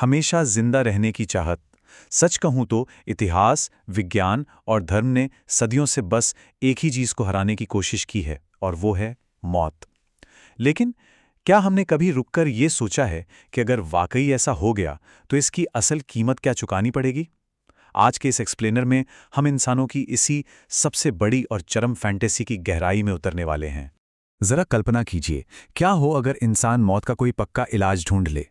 हमेशा जिंदा रहने की चाहत। सच कहूं तो इतिहास, विज्ञान और धर्म ने सदियों से बस एक ही चीज को हराने की कोशिश की है, और वो है मौत। लेकिन क्या हमने कभी रुककर ये सोचा है कि अगर वाकई ऐसा हो गया तो इसकी असल कीमत क्या चुकानी पड़ेगी? आज के इस एक्सप्लेनर में हम इंसानों की इसी सबसे बड़ी और चरम फैंटेसी की गहराई में उतरने वाले हैं। जरा कल्पना कीजिए, क्या हो अगर इंसान मौत का कोई पक्का इलाज ढूंढ ले।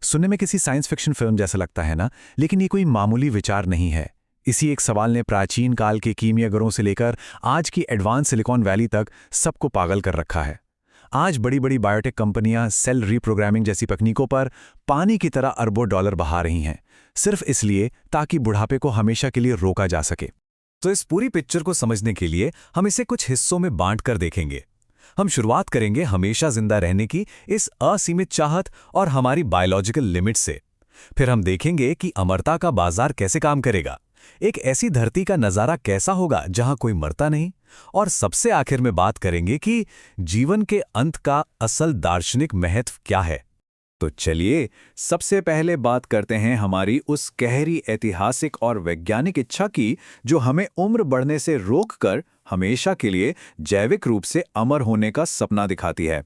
सुनने में किसी साइंस फिक्शन फिल्म जैसा लगता है ना, लेकिन ये कोई मामूली विचार नहीं है। इसी एक सवाल ने प्राचीन काल के कीमियागरों से लेकर आज की एडवांस सिलिकॉन वैली तक सबको पागल कर रखा है। आज बड़ी बड़ी बायोटेक कंपनियां सेल रीप्रोग्रामिंग जैसी तकनीकों पर पानी की तरह अरबों डॉलर बहा रही हैं, सिर्फ इसलिए ताकि बुढ़ापे को हमेशा के लिए रोका जा सके। तो इस पूरी पिक्चर को समझने के लिए हम इसे कुछ हिस्सों में बांट कर देखेंगे। हम शुरुआत करेंगे हमेशा जिंदा रहने की इस असीमित चाहत और हमारी बायोलॉजिकल लिमिट से। फिर हम देखेंगे कि अमरता का बाजार कैसे काम करेगा, एक ऐसी धरती का नजारा कैसा होगा जहां कोई मरता नहीं, और सबसे आखिर में बात करेंगे कि जीवन के अंत का असल दार्शनिक महत्व क्या है। तो चलिए सबसे पहले बात करते हैं हमारी उस गहरी ऐतिहासिक और वैज्ञानिक इच्छा की जो हमें उम्र बढ़ने से रोककर हमेशा के लिए जैविक रूप से अमर होने का सपना दिखाती है।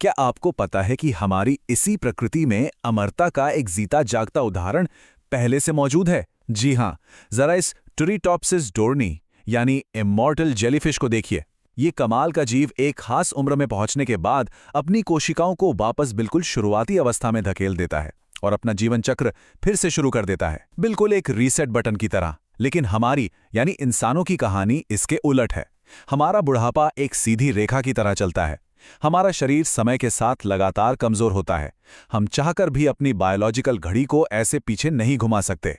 क्या आपको पता है कि हमारी इसी प्रकृति में अमरता का एक जीता जागता उदाहरण पहले से मौजूद है? जी हां, जरा इस टुरीटॉप्सिस डोर्नी यानी इमॉर्टल जेलीफिश को देखिए। ये कमाल का जीव एक खास उम्र में पहुंचने के बाद अपनी कोशिकाओं को वापस बिल्कुल शुरुआती अवस्था में धकेल देता है और अपना जीवन चक्र फिर से शुरू कर देता है, बिल्कुल एक रीसेट बटन की तरह। लेकिन हमारी यानी इंसानों की कहानी इसके उलट है। हमारा बुढ़ापा एक सीधी रेखा की तरह चलता है। हमारा शरीर समय के साथ लगातार कमजोर होता है। हम चाहकर भी अपनी बायोलॉजिकल घड़ी को ऐसे पीछे नहीं घुमा सकते।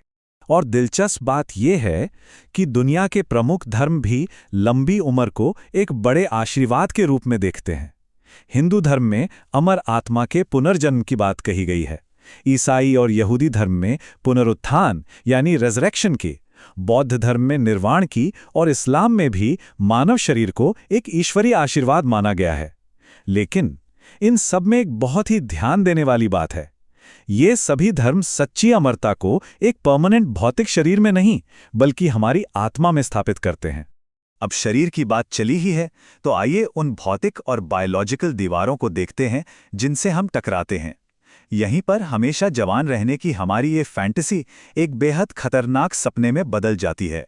और दिलचस्प बात यह है कि दुनिया के प्रमुख धर्म भी लंबी उम्र को एक बड़े आशीर्वाद के रूप में देखते हैं। हिंदू धर्म में अमर आत्मा के पुनर्जन्म की बात कही गई है, ईसाई और यहूदी धर्म में पुनरुत्थान यानी रेजरेक्शन की, बौद्ध धर्म में निर्वाण की, और इस्लाम में भी मानव शरीर को एक ईश्वरीय आशीर्वाद माना गया है। लेकिन इन सब में एक बहुत ही ध्यान देने वाली बात है। ये सभी धर्म सच्ची अमरता को एक परमानेंट भौतिक शरीर में नहीं बल्कि हमारी आत्मा में स्थापित करते हैं। अब शरीर की बात चली ही है तो आइए उन भौतिक और बायोलॉजिकल दीवारों को देखते हैं जिनसे हम टकराते हैं। यहीं पर हमेशा जवान रहने की हमारी ये फैंटेसी एक बेहद खतरनाक सपने में बदल जाती है।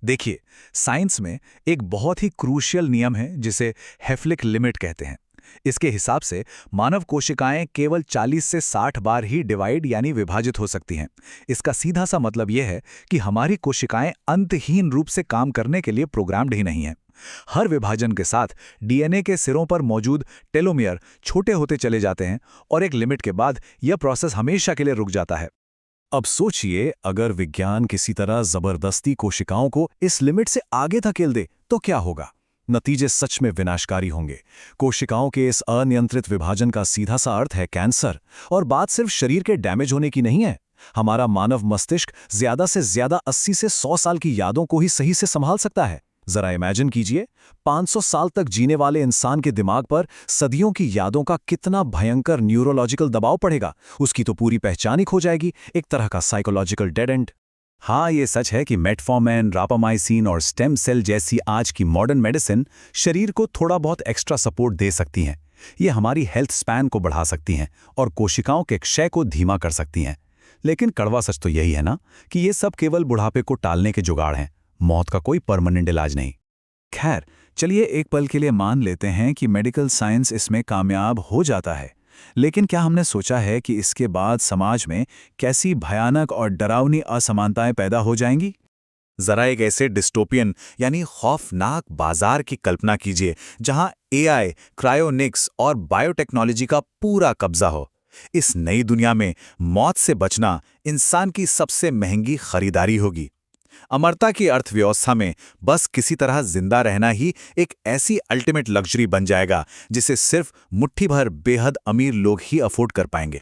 देखिए, साइंस में एक बहुत ही क्रूशियल नियम है जिसे हेफलिक लिमिट कहते हैं। इसके हिसाब से मानव कोशिकाएं केवल 40 से 60 बार ही डिवाइड यानी विभाजित हो सकती हैं। इसका सीधा सा मतलब यह है कि हमारी कोशिकाएं अंतहीन रूप से काम करने के लिए प्रोग्राम्ड ही नहीं हैं। हर विभाजन के साथ डीएनए के सिरों पर मौजूद टेलोमियर छोटे होते चले जाते हैं और एक लिमिट के बाद यह प्रोसेस हमेशा के लिए रुक जाता है। अब सोचिए, अगर विज्ञान किसी तरह जबरदस्ती कोशिकाओं को इस लिमिट से आगे धकेल दे तो क्या होगा? नतीजे सच में विनाशकारी होंगे। कोशिकाओं के इस अनियंत्रित विभाजन का सीधा सा अर्थ है कैंसर। और बात सिर्फ शरीर के डैमेज होने की नहीं है। हमारा मानव मस्तिष्क ज्यादा से ज्यादा 80 से 100 साल की यादों को ही सही से संभाल सकता है। जरा इमेजिन कीजिए, 500 साल तक जीने वाले इंसान के दिमाग पर सदियों की यादों का कितना भयंकर न्यूरोलॉजिकल दबाव पड़ेगा। उसकी तो पूरी पहचान ही खो जाएगी, एक तरह का साइकोलॉजिकल डेड एंड। हाँ, ये सच है कि मेटफॉर्मिन, रापामाइसिन और स्टेम सेल जैसी आज की मॉडर्न मेडिसिन शरीर को थोड़ा बहुत एक्स्ट्रा सपोर्ट दे सकती हैं। ये हमारी हेल्थ स्पैन को बढ़ा सकती हैं और कोशिकाओं के क्षय को धीमा कर सकती हैं। लेकिन कड़वा सच तो यही है ना कि ये सब केवल बुढ़ापे को टालने के जुगाड़ हैं, मौत का कोई परमानेंट इलाज नहीं। खैर, चलिए एक पल के लिए मान लेते हैं कि मेडिकल साइंस इसमें कामयाब हो जाता है। लेकिन क्या हमने सोचा है कि इसके बाद समाज में कैसी भयानक और डरावनी असमानताएं पैदा हो जाएंगी? जरा एक ऐसे डिस्टोपियन यानी खौफनाक बाजार की कल्पना कीजिए जहां एआई, क्रायोनिक्स और बायोटेक्नोलॉजी का पूरा कब्जा हो। इस नई दुनिया में मौत से बचना इंसान की सबसे महंगी खरीदारी होगी। अमरता की अर्थव्यवस्था में बस किसी तरह जिंदा रहना ही एक ऐसी अल्टीमेट लग्जरी बन जाएगा जिसे सिर्फ मुट्ठी भर बेहद अमीर लोग ही अफोर्ड कर पाएंगे।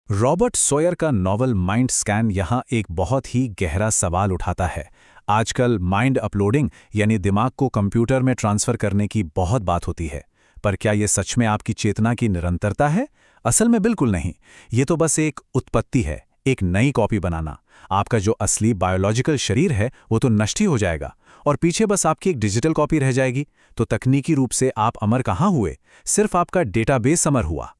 रॉबर्ट सॉयर का नॉवल माइंड स्कैन यहाँ एक बहुत ही गहरा सवाल उठाता है। आजकल माइंड अपलोडिंग यानी दिमाग को कंप्यूटर में ट्रांसफर करने की बहुत बात होती है, पर क्या यह सच में आपकी चेतना की निरंतरता है? असल में बिल्कुल नहीं। ये तो बस एक उत्पत्ति है, एक नई कॉपी बनाना। आपका जो असली बायोलॉजिकल शरीर है वो तो नष्ट ही हो जाएगा और पीछे बस आपकी एक डिजिटल कॉपी रह जाएगी। तो तकनीकी रूप से आप अमर कहाँ हुए, सिर्फ आपका डेटाबेस अमर हुआ।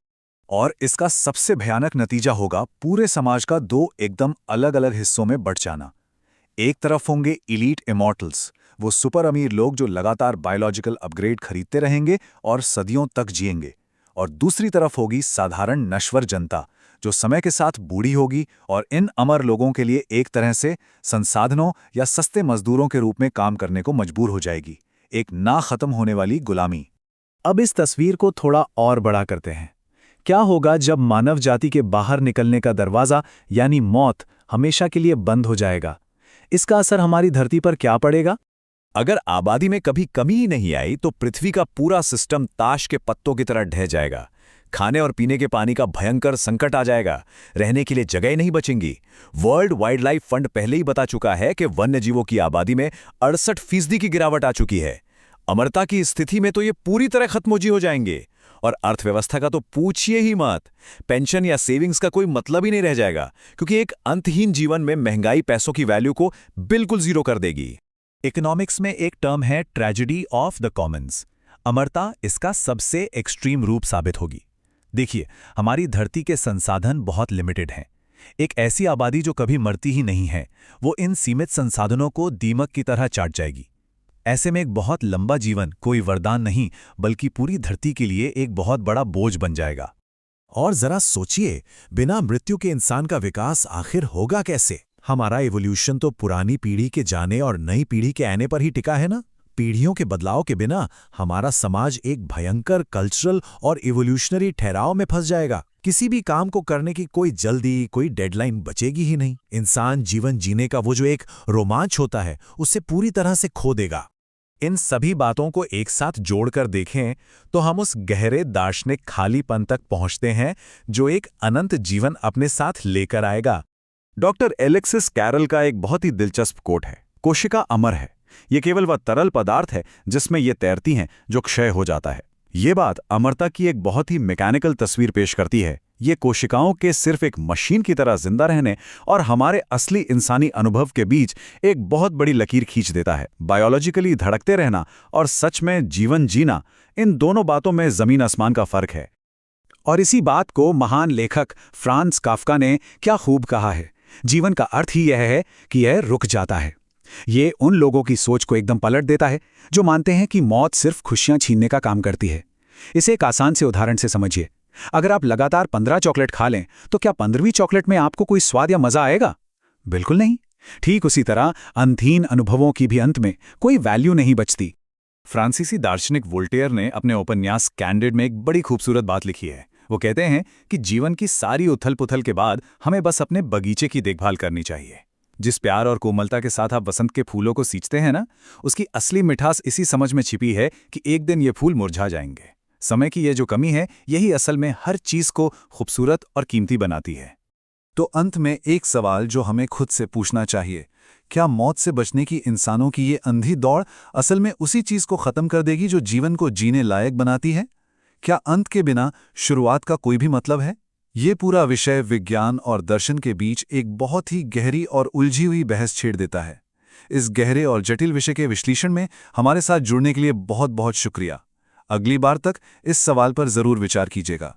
और इसका सबसे भयानक नतीजा होगा पूरे समाज का दो एकदम अलग अलग हिस्सों में बंट जाना। एक तरफ होंगे इलीट इमॉर्टल्स, वो सुपर अमीर लोग जो लगातार बायोलॉजिकल अपग्रेड खरीदते रहेंगे और सदियों तक जिएंगे। और दूसरी तरफ होगी साधारण नश्वर जनता, जो समय के साथ बूढ़ी होगी और इन अमर लोगों के लिए एक तरह से संसाधनों या सस्ते मजदूरों के रूप में काम करने को मजबूर हो जाएगी। एक ना खत्म होने वाली गुलामी। अब इस तस्वीर को थोड़ा और बड़ा करते हैं। क्या होगा जब मानव जाति के बाहर निकलने का दरवाज़ा यानी मौत हमेशा के लिए बंद हो जाएगा? इसका असर हमारी धरती पर क्या पड़ेगा? अगर आबादी में कभी कमी ही नहीं आई तो पृथ्वी का पूरा सिस्टम ताश के पत्तों की तरह ढह जाएगा। खाने और पीने के पानी का भयंकर संकट आ जाएगा। रहने के लिए जगह नहीं बचेंगी। वर्ल्ड वाइल्ड लाइफ फंड पहले ही बता चुका है कि वन्यजीवों की आबादी में 68% की गिरावट आ चुकी है। अमरता की स्थिति में तो ये पूरी तरह खत्मोजी हो जाएंगे। और अर्थव्यवस्था का तो पूछिए ही मत। पेंशन या सेविंग्स का कोई मतलब ही नहीं रह जाएगा, क्योंकि एक अंतहीन जीवन में महंगाई पैसों की वैल्यू को बिल्कुल जीरो कर देगी। इकोनॉमिक्स में एक टर्म है ट्रेजेडी ऑफ द कॉमन्स। अमरता इसका सबसे एक्सट्रीम रूप साबित होगी। देखिए, हमारी धरती के संसाधन बहुत लिमिटेड हैं। एक ऐसी आबादी जो कभी मरती ही नहीं है, वो इन सीमित संसाधनों को दीमक की तरह चाट जाएगी। ऐसे में एक बहुत लंबा जीवन कोई वरदान नहीं, बल्कि पूरी धरती के लिए एक बहुत बड़ा बोझ बन जाएगा। और जरा सोचिए, बिना मृत्यु के इंसान का विकास आखिर होगा कैसे? हमारा एवोल्यूशन तो पुरानी पीढ़ी के जाने और नई पीढ़ी के आने पर ही टिका है ना। पीढ़ियों के बदलाव के बिना हमारा समाज एक भयंकर कल्चरल और इवोल्यूशनरी ठहराव में फंस जाएगा। किसी भी काम को करने की कोई जल्दी, कोई डेडलाइन बचेगी ही नहीं। इंसान जीवन जीने का वो जो एक रोमांच होता है, उससे पूरी तरह से खो देगा। इन सभी बातों को एक साथ जोड़कर देखें तो हम उस गहरे दार्शनिक खालीपन तक पहुंचते हैं जो एक अनंत जीवन अपने साथ लेकर आएगा। डॉक्टर एलेक्सिस कैरल का एक बहुत ही दिलचस्प कोट है, कोशिका अमर है। ये केवल वह तरल पदार्थ है जिसमें ये तैरती हैं जो क्षय हो जाता है। ये बात अमरता की एक बहुत ही मैकेनिकल तस्वीर पेश करती है। ये कोशिकाओं के सिर्फ एक मशीन की तरह जिंदा रहने और हमारे असली इंसानी अनुभव के बीच एक बहुत बड़ी लकीर खींच देता है। बायोलॉजिकली धड़कते रहना और सच में जीवन जीना, इन दोनों बातों में जमीन आसमान का फर्क है। और इसी बात को महान लेखक फ्रांस काफ्का ने क्या खूब कहा है, जीवन का अर्थ ही यह है कि यह रुक जाता है। ये उन लोगों की सोच को एकदम पलट देता है जो मानते हैं कि मौत सिर्फ खुशियां छीनने का काम करती है। इसे एक आसान से उदाहरण से समझिए। अगर आप लगातार 15 चॉकलेट खा लें तो क्या 15वीं चॉकलेट में आपको कोई स्वाद या मजा आएगा? बिल्कुल नहीं। ठीक उसी तरह अंतहीन अनुभवों की भी अंत में कोई वैल्यू नहीं बचती। फ्रांसीसी दार्शनिक वोल्टेयर ने अपने उपन्यास कैंडिड में एक बड़ी खूबसूरत बात लिखी है। वो कहते हैं कि जीवन की सारी उथल पुथल के बाद हमें बस अपने बगीचे की देखभाल करनी चाहिए। जिस प्यार और कोमलता के साथ आप वसंत के फूलों को सींचते हैं ना, उसकी असली मिठास इसी समझ में छिपी है कि एक दिन ये फूल मुरझा जाएंगे। समय की ये जो कमी है, यही असल में हर चीज को खूबसूरत और कीमती बनाती है। तो अंत में एक सवाल जो हमें खुद से पूछना चाहिए, क्या मौत से बचने की इंसानों की ये अंधी दौड़ असल में उसी चीज को खत्म कर देगी जो जीवन को जीने लायक बनाती है? क्या अंत के बिना शुरुआत का कोई भी मतलब है? ये पूरा विषय विज्ञान और दर्शन के बीच एक बहुत ही गहरी और उलझी हुई बहस छेड़ देता है। इस गहरे और जटिल विषय के विश्लेषण में हमारे साथ जुड़ने के लिए बहुत बहुत शुक्रिया। अगली बार तक इस सवाल पर जरूर विचार कीजिएगा।